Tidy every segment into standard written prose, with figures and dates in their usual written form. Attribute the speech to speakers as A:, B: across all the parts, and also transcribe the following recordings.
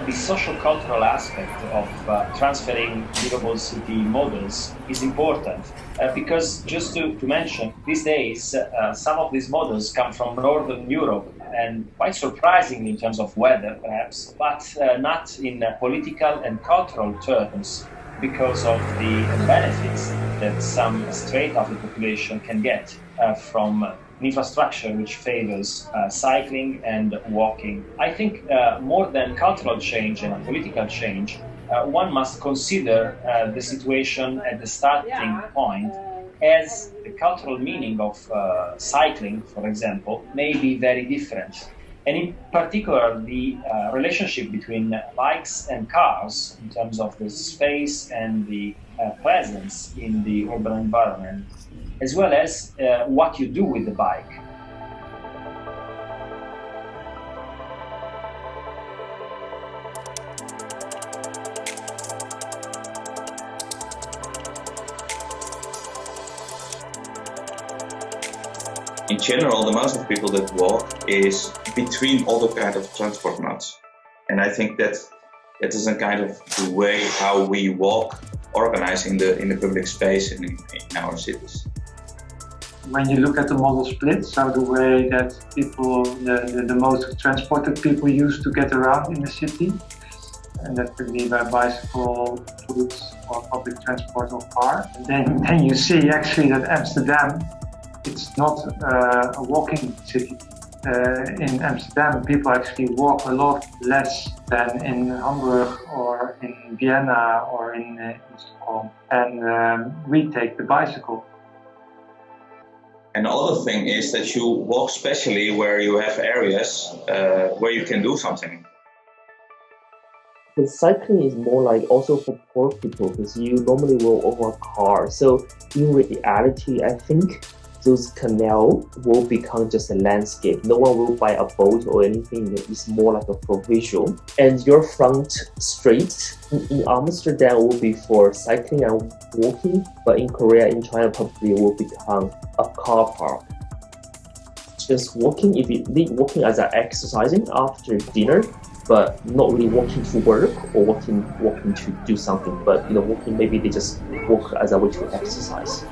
A: The social cultural aspect of transferring livable city models is important because, just to mention, these days some of these models come from Northern Europe and quite surprisingly in terms of weather perhaps, but not in political and cultural terms because of the benefits that some straight of the population can get from an infrastructure which favors cycling and walking. I think more than cultural change and political change, one must consider the situation at the starting point, as the cultural meaning of cycling, for example, may be very different. And in particular, the relationship between bikes and cars in terms of the space and the presence in the urban environment, as well as what you do with the bike.
B: In general, the amount of people that walk is between all the kind of transport modes. And I think that is a kind of the way how we walk, organizing in the public space in our cities.
C: When you look at the model split, so the way that people, the modes of transport that people use to get around in the city, and that could be by bicycle, foot, or public transport or car. And then you see actually that Amsterdam, it's not a walking city. In Amsterdam, people actually walk a lot less than in Hamburg or in Vienna or in Stockholm. And we take the bicycle.
B: And the other thing is that you walk specially where you have areas where you can do something.
D: The cycling is more like also for poor people because you normally will own a car. So in reality, I think those canals will become just a landscape. No one will buy a boat or anything. It's more like a provision. And your front street in Amsterdam will be for cycling and walking, but in Korea, in China, probably will become a car park. Just walking, if you need walking as an exercising after dinner, but not really walking to work or walking to do something. But walking, maybe they just walk as a way to exercise.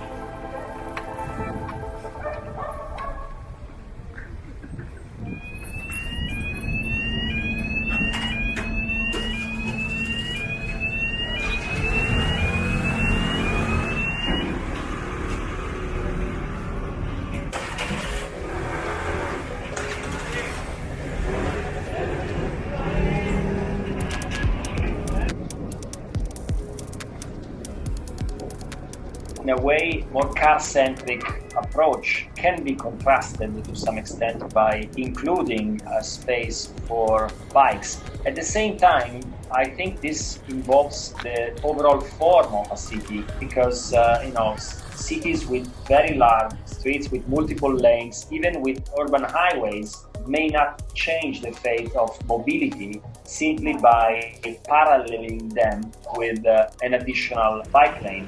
A: In a way, more car-centric approach can be contrasted to some extent by including a space for bikes. At the same time, I think this involves the overall form of a city because, cities with very large streets with multiple lanes, even with urban highways, may not change the fate of mobility simply by paralleling them with an additional bike lane.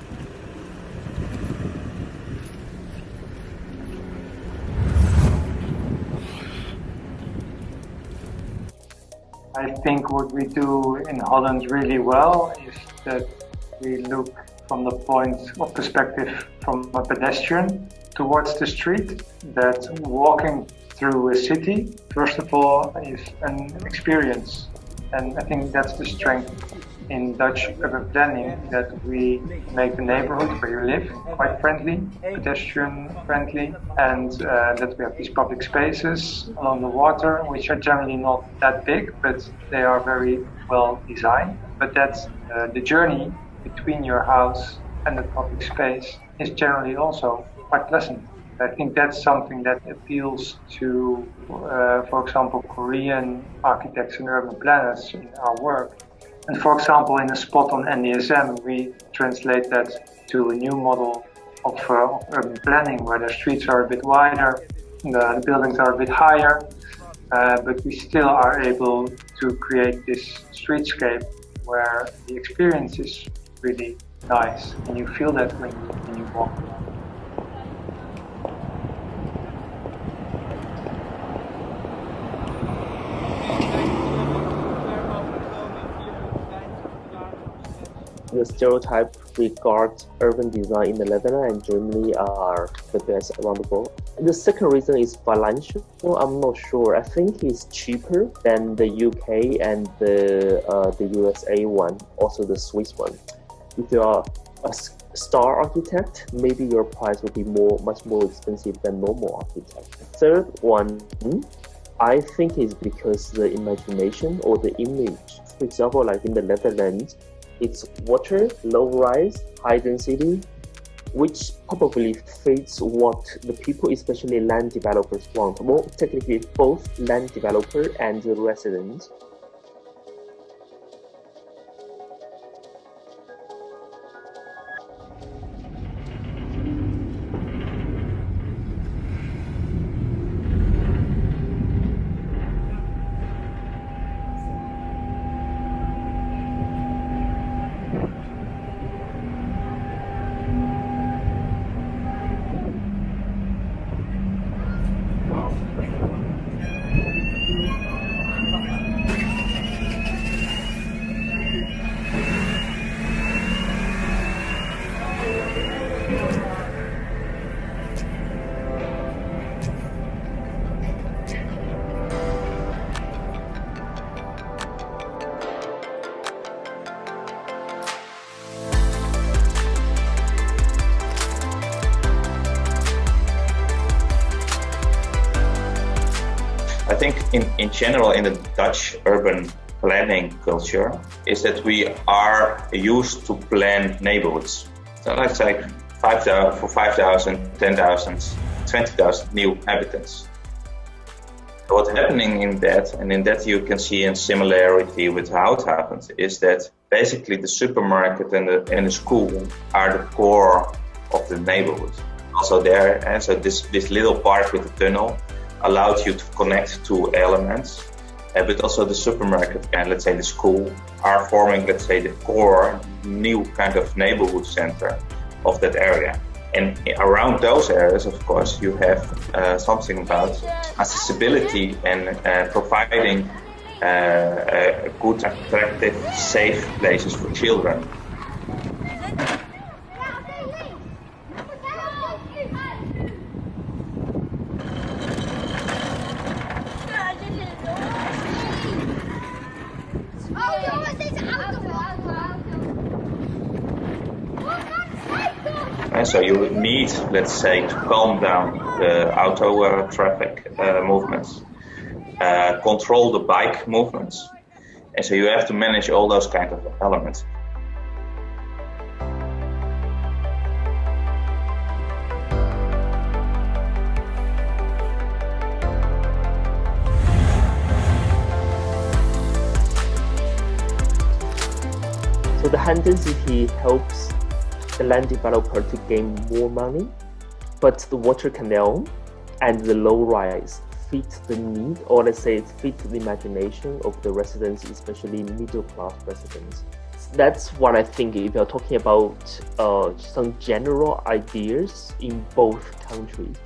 C: I think what we do in Holland really well is that we look from the point of perspective from a pedestrian towards the street, that walking through a city, first of all, is an experience. And I think that's the strength in Dutch urban planning, that we make the neighborhood where you live quite friendly, pedestrian friendly, and that we have these public spaces along the water, which are generally not that big, but they are very well designed. But that's the journey between your house and the public space is generally also quite pleasant. I think that's something that appeals to, for example, Korean architects and urban planners in our work. And for example, in a spot on NDSM, we translate that to a new model of urban planning, where the streets are a bit wider, the buildings are a bit higher, but we still are able to create this streetscape where the experience is really nice, and you feel that when you walk around.
D: The stereotype regard urban design in the Netherlands and Germany are the best around the world. The second reason is financial. I'm not sure. I think it's cheaper than the UK and the USA one, also the Swiss one. If you are a star architect, maybe your price will be much more expensive than normal architect. Third one, I think is because the imagination or the image. For example, like in the Netherlands, it's water, low rise, high density, which probably fits what the people, especially land developers, want. Well, technically both land developer and the resident.
B: I think in general in the Dutch urban planning culture is that we are used to plan neighborhoods. So let's say 5,000, for 5,000, 10,000, 20,000 new inhabitants. So what's happening in that, and in that you can see a similarity with how it happens, is that basically the supermarket and the school are the core of the neighborhood. Also there, and so this little park with the tunnel allows you to connect two elements, but also the supermarket and let's say the school are forming, let's say, the core new kind of neighborhood center of that area. And around those areas, of course, you have something about accessibility and providing good, attractive, safe places for children. And so you need, let's say, to calm down the auto traffic movements, control the bike movements. And so you have to manage all those kind of elements.
D: the high density helps the land developer to gain more money, but the water canal and the low rise fit the need, or let's say it fit the imagination of the residents, especially middle class residents. That's what I think if you're talking about some general ideas in both countries.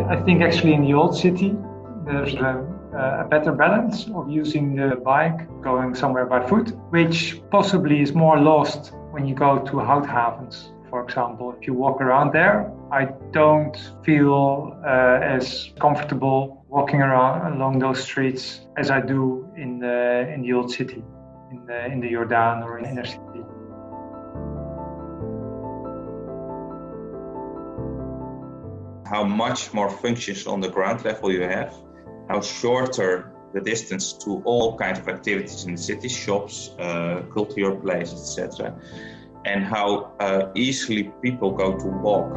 C: I think actually in the old city, there's a better balance of using the bike, going somewhere by foot, which possibly is more lost when you go to Houthavens, for example. If you walk around there, I don't feel as comfortable walking around along those streets as I do in the old city, in the Jordaan or in the inner city.
B: How much more functions on the ground level you have, how shorter the distance to all kinds of activities in the city, shops, cultural places, etc., and how easily people go to walk.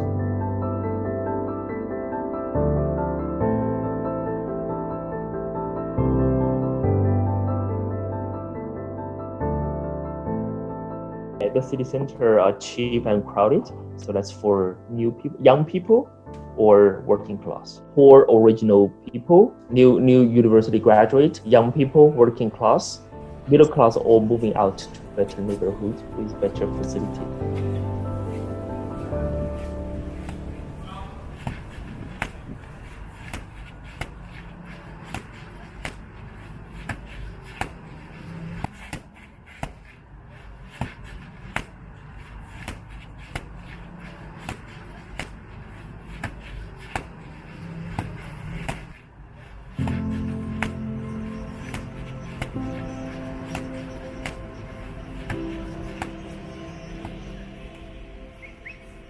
D: The city center are cheap and crowded, so that's for new people, young people, or working class. For original people, new university graduate, young people, working class, middle class, all moving out to better neighborhood with better facility.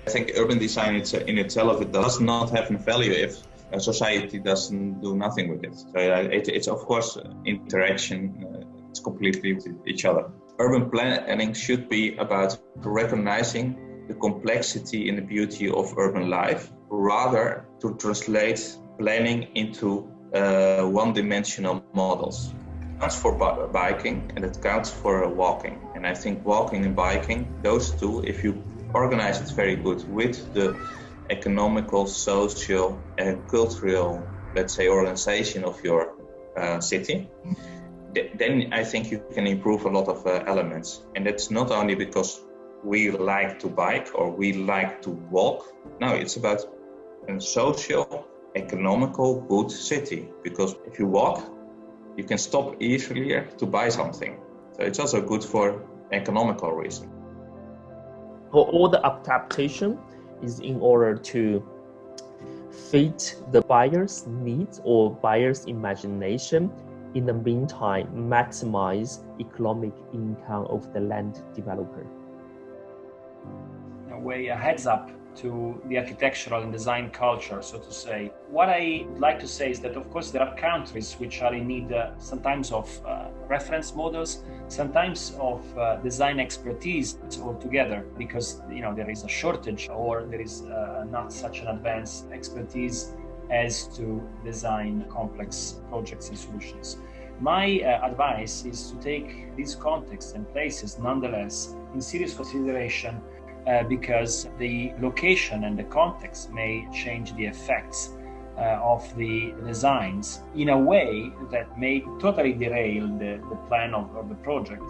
B: I think urban design in itself, it does not have a value if a society doesn't do nothing with it. So it's of course interaction, it's completely with each other. Urban planning should be about recognizing the complexity and the beauty of urban life, rather to translate planning into one-dimensional models. It counts for biking and it counts for walking. And I think walking and biking, those two, if you organize it very good with the economical, social and cultural, let's say, organization of your city, then I think you can improve a lot of elements. And that's not only because we like to bike or we like to walk. No, it's about a social, economical, good city. Because if you walk, you can stop easier to buy something. So it's also good for economical reasons.
D: All the adaptation is in order to fit the buyer's needs or buyer's imagination. In the meantime, maximize economic income of the land developer.
A: In a way, a heads up to the architectural and design culture, so to say. What I would like to say is that, of course, there are countries which are in need sometimes of reference models, sometimes of design expertise altogether, because there is a shortage or there is not such an advanced expertise as to design complex projects and solutions. My advice is to take these contexts and places nonetheless in serious consideration, because the location and the context may change the effects of the designs in a way that may totally derail the plan of the project.